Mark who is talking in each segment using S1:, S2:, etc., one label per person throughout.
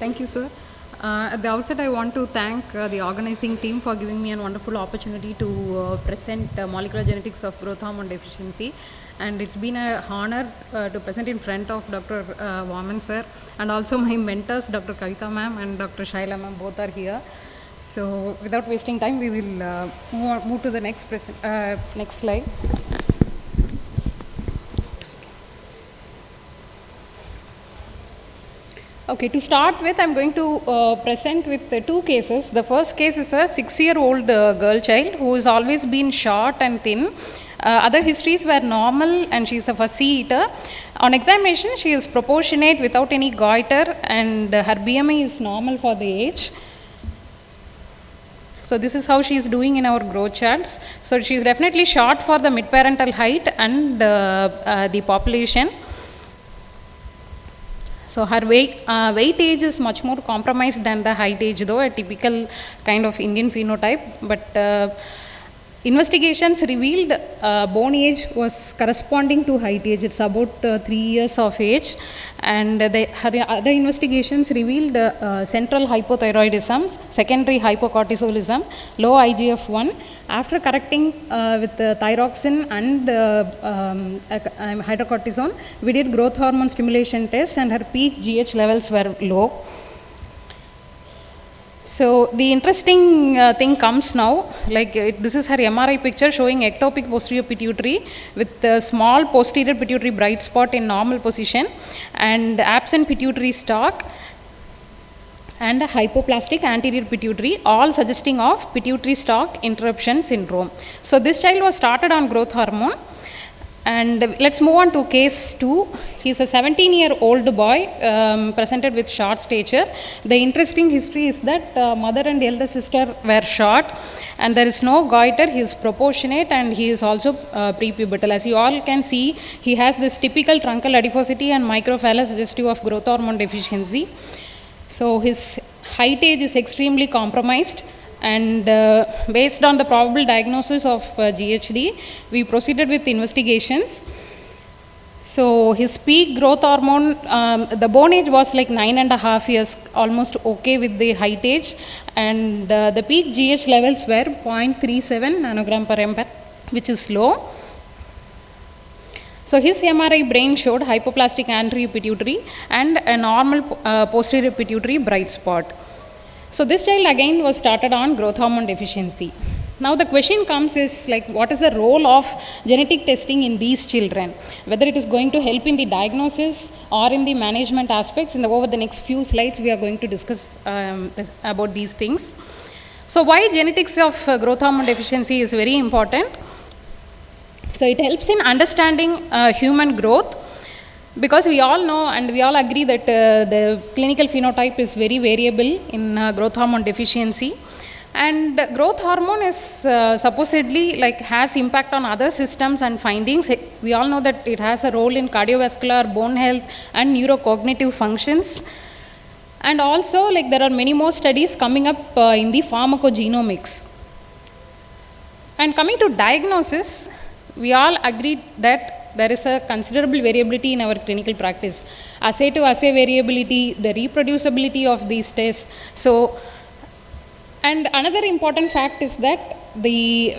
S1: Thank you, sir. At the outset, I want to thank the organizing team for giving me a wonderful opportunity to present molecular genetics of growth hormone deficiency. And it's been an honor to present in front of Dr. Vaman sir, and also my mentors, Dr. Kavita ma'am and Dr. Shaila ma'am, both are here. So without wasting time, we will move to the next slide. Okay, to start with, I'm going to present with two cases. The first case is a 6-year-old girl child who has always been short and thin. Other histories were normal and she is a fussy eater. On examination, she is proportionate without any goiter and her BMI is normal for the age. So this is how she is doing in our growth charts. So she is definitely short for the mid-parental height and the population. So her weight age is much more compromised than the height age, though a typical kind of Indian phenotype. But investigations revealed bone age was corresponding to height age. It's about 3 years of age. And her other investigations revealed central hypothyroidism, secondary hypocortisolism, low IGF-1. After correcting with thyroxine and hydrocortisone, we did growth hormone stimulation test and her peak GH levels were low. So the interesting thing comes now, like this is her MRI picture showing ectopic posterior pituitary with a small posterior pituitary bright spot in normal position and absent pituitary stalk and a hypoplastic anterior pituitary, all suggesting of pituitary stalk interruption syndrome. So this child was started on growth hormone. And let's move on to case 2. He's a 17-year-old boy presented with short stature. The interesting history is that mother and elder sister were short and there is no goiter. He is proportionate and he is also prepubertal. As you all can see, he has this typical truncal adiposity and microphalus suggestive of growth hormone deficiency. So his height age is extremely compromised. And based on the probable diagnosis of GHD, we proceeded with investigations. So his peak growth hormone, the bone age was like 9.5 years, almost okay with the height age. And the peak GH levels were 0.37 nanogram per ml, which is low. So his MRI brain showed hypoplastic anterior pituitary and a normal posterior pituitary bright spot. So this child again was started on growth hormone deficiency. Now the question comes is like, what is the role of genetic testing in these children? Whether it is going to help in the diagnosis or in the management aspects. Over the next few slides, we are going to discuss about these things. So why genetics of growth hormone deficiency is very important? So it helps in understanding human growth. Because we all know and we all agree that the clinical phenotype is very variable in growth hormone deficiency, and growth hormone is supposedly like has impact on other systems and findings. We all know that it has a role in cardiovascular, bone health and neurocognitive functions. And also like there are many more studies coming up in the pharmacogenomics. And coming to diagnosis, we all agreed that there is a considerable variability in our clinical practice. Assay to assay variability, the reproducibility of these tests. So, and another important fact is that the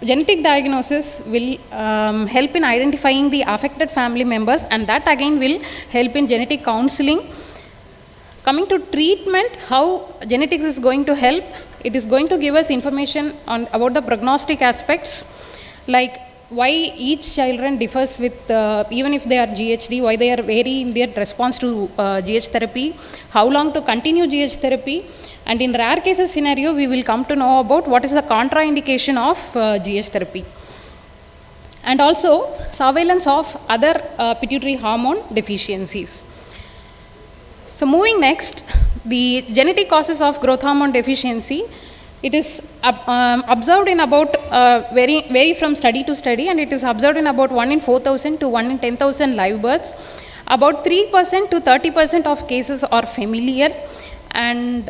S1: genetic diagnosis will help in identifying the affected family members, and that again will help in genetic counseling. Coming to treatment, how genetics is going to help, it is going to give us information on about the prognostic aspects, like why each children differs with, even if they are GHD, why they are vary in their response to GH therapy, how long to continue GH therapy, and in rare cases scenario, we will come to know about what is the contraindication of GH therapy. And also surveillance of other pituitary hormone deficiencies. So moving next, the genetic causes of growth hormone deficiency. It is observed in about, vary from study to study, and it is observed in about 1 in 4,000 to 1 in 10,000 live births. About 3% to 30% of cases are familial, and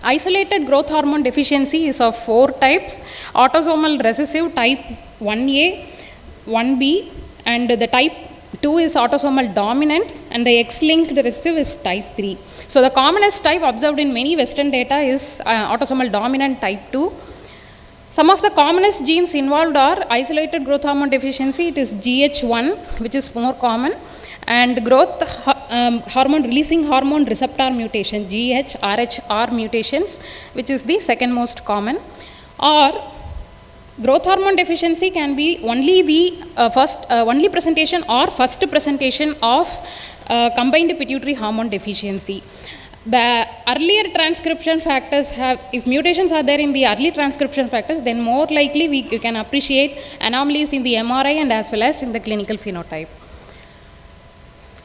S1: isolated growth hormone deficiency is of 4 types: autosomal recessive type 1A, 1B, and the type 2 is autosomal dominant, and the X-linked recessive is type 3. So the commonest type observed in many Western data is autosomal dominant type 2. Some of the commonest genes involved are isolated growth hormone deficiency, it is GH1, which is more common, and growth hormone releasing hormone receptor mutation, GH-RHR mutations, which is the second most common. Or growth hormone deficiency can be only the only presentation or first presentation of combined pituitary hormone deficiency. The earlier transcription factors have, if mutations are there in the early transcription factors, then more likely you can appreciate anomalies in the MRI and as well as in the clinical phenotype.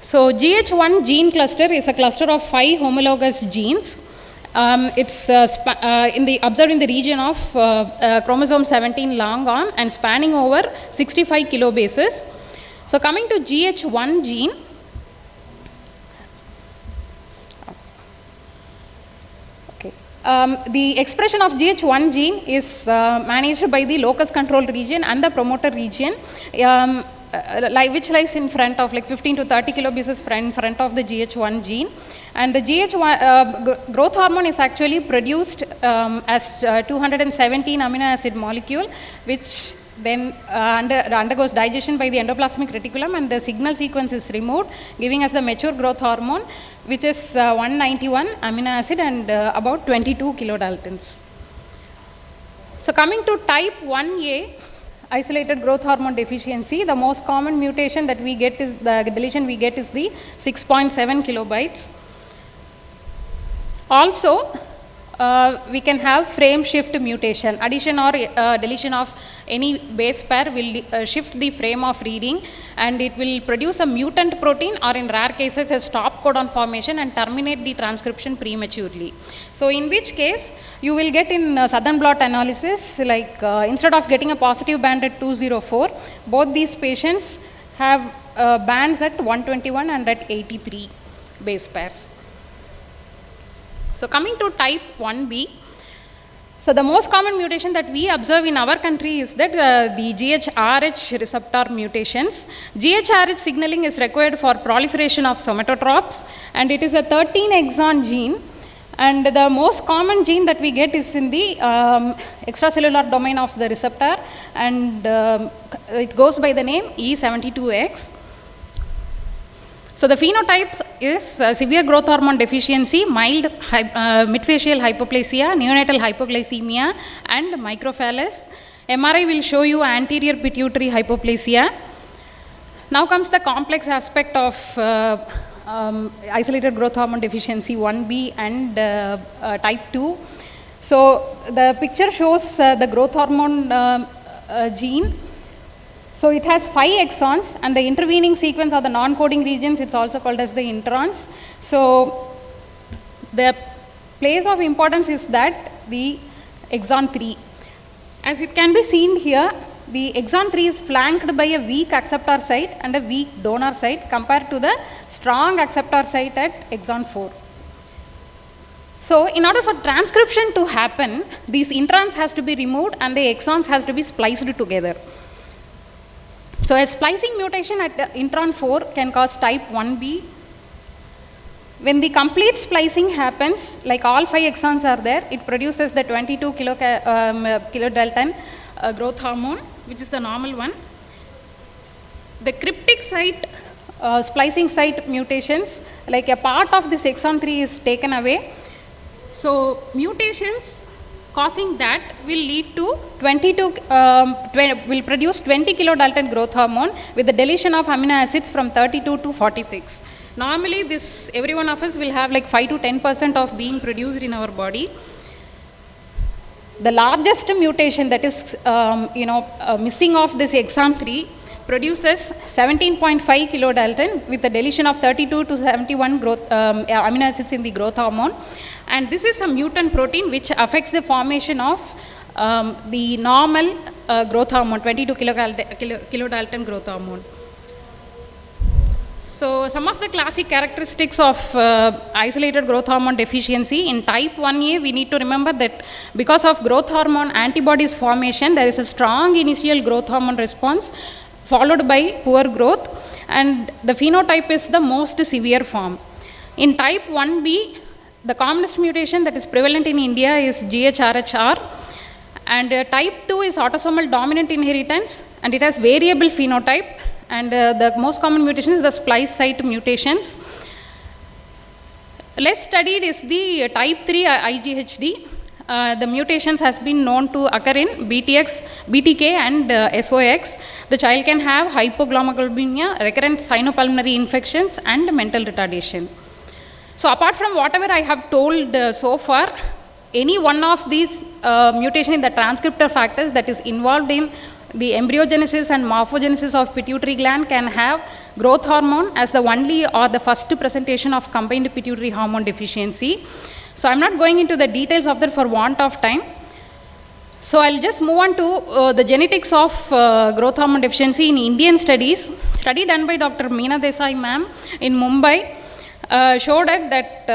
S1: So GH1 gene cluster is a cluster of 5 homologous genes. It's observed in the region of chromosome 17 long arm and spanning over 65 kilobases. So coming to GH1 gene, the expression of GH1 gene is managed by the locus control region and the promoter region, which lies in front of 15 to 30 kilobases front of the GH1 gene. And the GH1 growth hormone is actually produced as 217 amino acid molecule, which then undergoes digestion by the endoplasmic reticulum, and the signal sequence is removed, giving us the mature growth hormone, which is 191 amino acid and about 22 kilodaltons. So coming to type 1A, isolated growth hormone deficiency, the most common mutation that we get is the deletion we get is the 6.7 kilobytes. Also, we can have frame shift mutation. Addition or deletion of any base pair will shift the frame of reading, and it will produce a mutant protein, or in rare cases a stop codon formation, and terminate the transcription prematurely. So in which case you will get in southern blot analysis, instead of getting a positive band at 204, both these patients have bands at 121 and at 83 base pairs. So coming to type 1B, so the most common mutation that we observe in our country is that the GHRH receptor mutations. GHRH signaling is required for proliferation of somatotropes, and it is a 13 exon gene, and the most common gene that we get is in the extracellular domain of the receptor, and it goes by the name E72X. So the phenotypes is severe growth hormone deficiency, mild midfacial hypoplasia, neonatal hypoglycemia, and microphallus. MRI will show you anterior pituitary hypoplasia. Now comes the complex aspect of isolated growth hormone deficiency 1B and type 2. So the picture shows the growth hormone gene. So it has 5 exons, and the intervening sequence of the non-coding regions, it's also called as the introns. So the place of importance is that the exon 3. As it can be seen here, the exon 3 is flanked by a weak acceptor site and a weak donor site compared to the strong acceptor site at exon 4. So in order for transcription to happen, these introns has to be removed and the exons has to be spliced together. So a splicing mutation at intron 4 can cause type 1B. When the complete splicing happens, like all 5 exons are there, it produces the 22 kilodalton growth hormone, which is the normal one. The cryptic site, splicing site mutations, like a part of this exon 3 is taken away. So mutations causing that will lead to will produce 20 kilodalton growth hormone with the deletion of amino acids from 32 to 46. Normally this, every one of us will have like 5 to 10% of being produced in our body. The largest mutation that is missing of this exon 3 produces 17.5 kilodalton with the deletion of 32 to 71 growth amino acids in the growth hormone. And this is a mutant protein which affects the formation of the normal growth hormone, 22 kilodalton growth hormone. So some of the classic characteristics of isolated growth hormone deficiency in type 1A, we need to remember that because of growth hormone antibodies formation, there is a strong initial growth hormone response followed by poor growth. and the phenotype is the most severe form. In type 1b, the commonest mutation that is prevalent in India is GHRHR, and type 2 is autosomal dominant inheritance, and it has variable phenotype, and the most common mutation is the splice site mutations. Less studied is the type 3 IGHD. The mutations has been known to occur in BTK and SOX. The child can have hypoglomatobulimia, recurrent sinopulmonary infections, and mental retardation. So apart from whatever I have told so far, any one of these mutation in the transcriptor factors that is involved in the embryogenesis and morphogenesis of pituitary gland can have growth hormone as the only or the first presentation of combined pituitary hormone deficiency. So I'm not going into the details of that for want of time. So I'll just move on to the genetics of growth hormone deficiency in Indian studies. Study done by Dr. Meena Desai ma'am in Mumbai showed that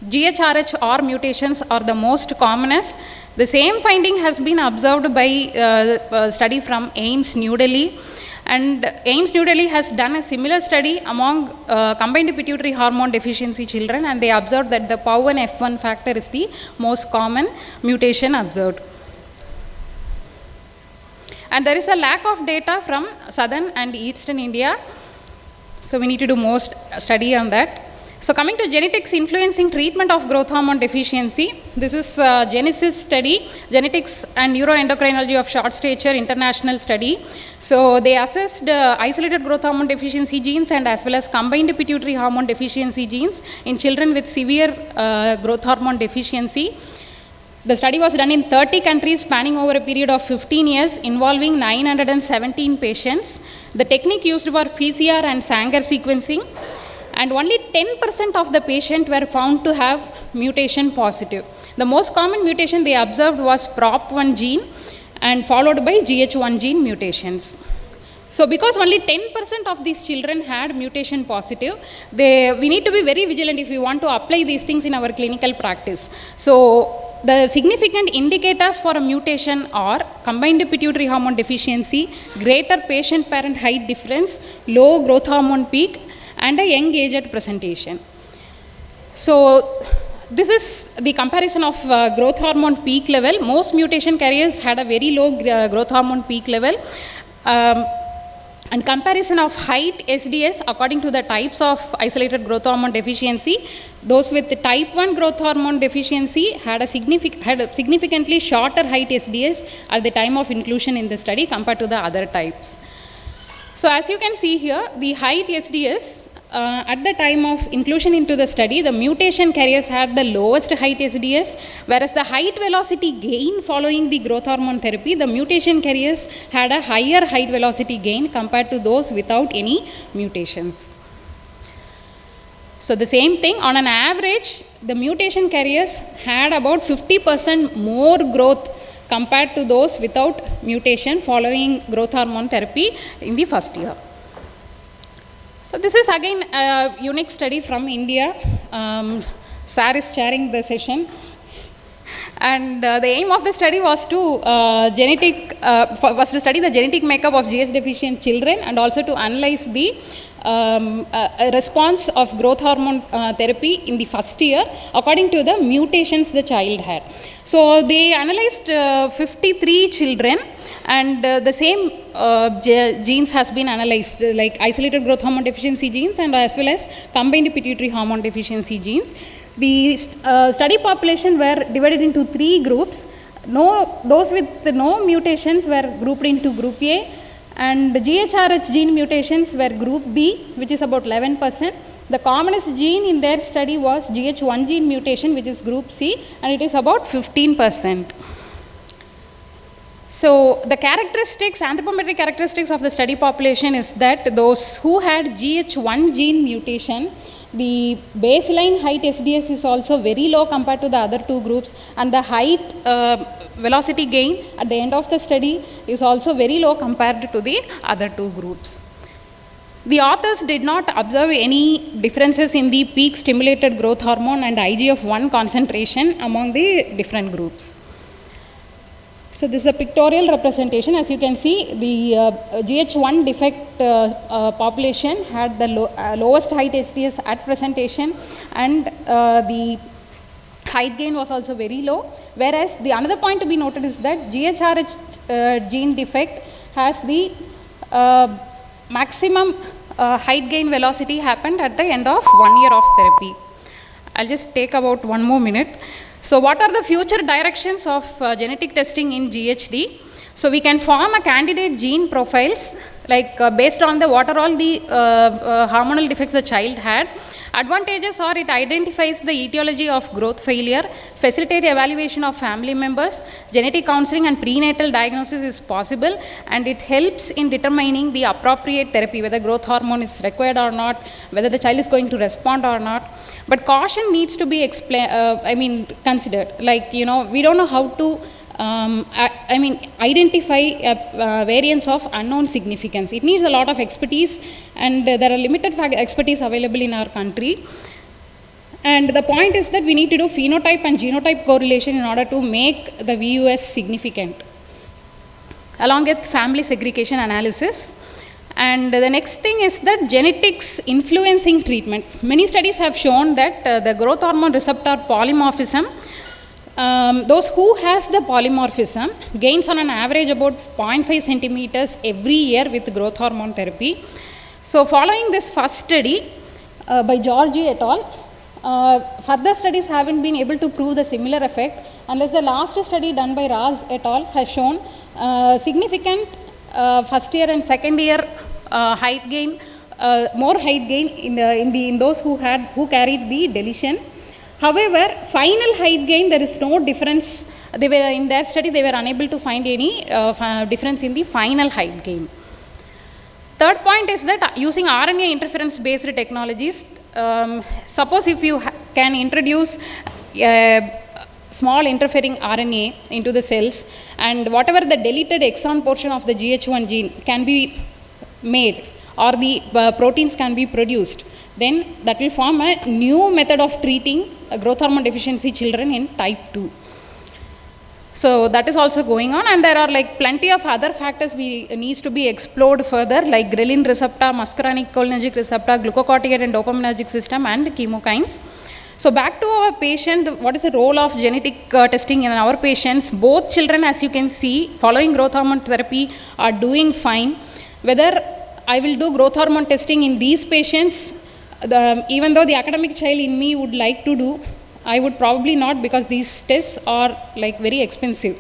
S1: GHRHR mutations are the most commonest. The same finding has been observed by a study from AIIMS New Delhi, and AIIMS New Delhi has done a similar study among combined pituitary hormone deficiency children, and they observed that the POW1 F1 factor is the most common mutation observed. And there is a lack of data from southern and eastern India, so we need to do more study on that. So coming to genetics influencing treatment of growth hormone deficiency, this is Genesis study, Genetics and Neuroendocrinology of Short Stature International study. So they assessed isolated growth hormone deficiency genes and as well as combined pituitary hormone deficiency genes in children with severe growth hormone deficiency. The study was done in 30 countries spanning over a period of 15 years involving 917 patients. The technique used were PCR and Sanger sequencing, and only 10% of the patients were found to have mutation positive. The most common mutation they observed was PROP1 gene and followed by GH1 gene mutations. So because only 10% of these children had mutation positive, we need to be very vigilant if we want to apply these things in our clinical practice. So the significant indicators for a mutation are combined pituitary hormone deficiency, greater patient-parent height difference, low growth hormone peak, and a young age at presentation. So this is the comparison of growth hormone peak level. Most mutation carriers had a very low growth hormone peak level. And comparison of height SDS according to the types of isolated growth hormone deficiency. Those with the type 1 growth hormone deficiency had a significantly shorter height SDS at the time of inclusion in the study compared to the other types. So as you can see here, the height SDS at the time of inclusion into the study, the mutation carriers had the lowest height SDS, whereas the height velocity gain following the growth hormone therapy, the mutation carriers had a higher height velocity gain compared to those without any mutations. So the same thing, on an average, the mutation carriers had about 50% more growth compared to those without mutation following growth hormone therapy in the first year. So this is again a unique study from India. Sar is chairing the session, and the aim of the study was to study the genetic makeup of GH deficient children and also to analyze the response of growth hormone therapy in the first year according to the mutations the child had. So they analyzed 53 children, and the same genes has been analyzed, like isolated growth hormone deficiency genes and as well as combined pituitary hormone deficiency genes. The study population were divided into 3 groups. Those with no mutations were grouped into group A, and the GHRH gene mutations were group B, which is about 11%. The commonest gene in their study was GH1 gene mutation, which is group C, and it is about 15%. So the characteristics, anthropometric characteristics of the study population is that those who had GH1 gene mutation, the baseline height SDS is also very low compared to the other 2 groups, and the height velocity gain at the end of the study is also very low compared to the other 2 groups. The authors did not observe any differences in the peak stimulated growth hormone and IGF-1 concentration among the different groups. So this is a pictorial representation. As you can see, the GH1 defect population had the lowest height HDS at presentation, and the height gain was also very low. Whereas the another point to be noted is that GHRH gene defect has the maximum height gain velocity happened at the end of 1 year of therapy. I'll just take about 1 more minute. So what are the future directions of genetic testing in GHD? So we can form a candidate gene profiles, like based on what are all the hormonal defects the child had. Advantages are it identifies the etiology of growth failure, facilitate evaluation of family members, genetic counseling and prenatal diagnosis is possible, and it helps in determining the appropriate therapy, whether growth hormone is required or not, whether the child is going to respond or not. But caution needs to be considered. Like, we don't know how to identify variants of unknown significance. It needs a lot of expertise, and there are limited expertise available in our country. And the point is that we need to do phenotype and genotype correlation in order to make the VUS significant, along with family segregation analysis. And the next thing is that genetics influencing treatment. Many studies have shown that the growth hormone receptor polymorphism, those who has the polymorphism gains on an average about 0.5 centimeters every year with growth hormone therapy. So following this first study by Georgi et al., further studies haven't been able to prove the similar effect, unless the last study done by Raz et al. Has shown significant first year and second year height gain, more height gain in those who carried the deletion. However, final height gain, there is no difference. In their study, they were unable to find any difference in the final height gain. Third point is that using RNA interference based technologies, suppose if you can introduce small interfering RNA into the cells, and whatever the deleted exon portion of the GH1 gene can be made, or the proteins can be produced, then that will form a new method of treating growth hormone deficiency children in type 2. So that is also going on, and there are like plenty of other factors needs to be explored further, like ghrelin receptor, muscarinic cholinergic receptor, glucocorticoid and dopaminergic system, and chemokines. So back to our patient, what is the role of genetic testing in our patients? Both children, as you can see, following growth hormone therapy are doing fine. Whether I will do growth hormone testing in these patients, even though the academic child in me would like to do, I would probably not, because these tests are like very expensive.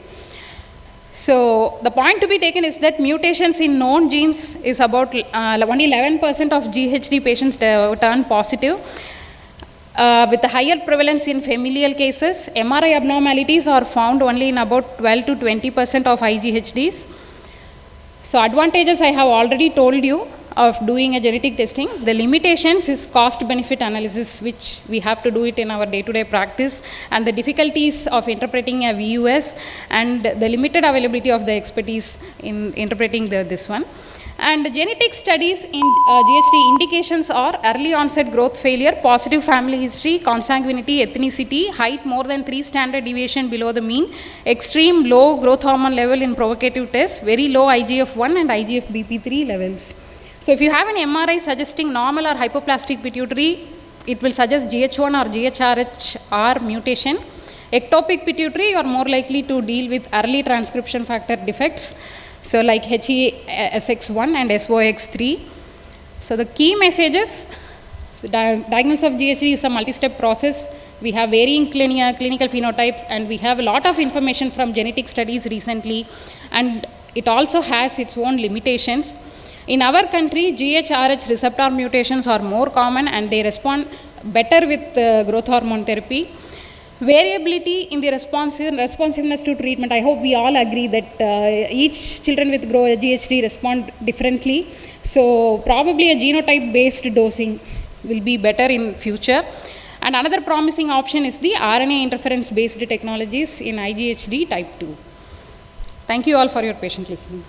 S1: So the point to be taken is that mutations in known genes is about only 11% of GHD patients turn positive. With the higher prevalence in familial cases, MRI abnormalities are found only in about 12 to 20% of IGHDs. So advantages I have already told you of doing a genetic testing. The limitations is cost benefit analysis, which we have to do it in our day-to-day practice, and the difficulties of interpreting a VUS, and the limited availability of the expertise in interpreting this one. And genetic studies in GHD indications are early onset growth failure, positive family history, consanguinity, ethnicity, height more than 3 standard deviation below the mean, extreme low growth hormone level in provocative tests, very low IGF-1 and IGF-BP3 levels. So if you have an MRI suggesting normal or hypoplastic pituitary, it will suggest GH1 or GHRH mutation. Ectopic pituitary, you are more likely to deal with early transcription factor defects, so like HESX1 and SOX3. So the key messages, diagnosis of GHD is a multi-step process. We have varying clinical phenotypes, and we have a lot of information from genetic studies recently, and it also has its own limitations. In our country, GHRH receptor mutations are more common, and they respond better with growth hormone therapy. Variability in the responsiveness to treatment. I hope we all agree that each children with GHD respond differently. So probably a genotype based dosing will be better in future. And another promising option is the RNA interference based technologies in IGHD type 2. Thank you all for your patient listening.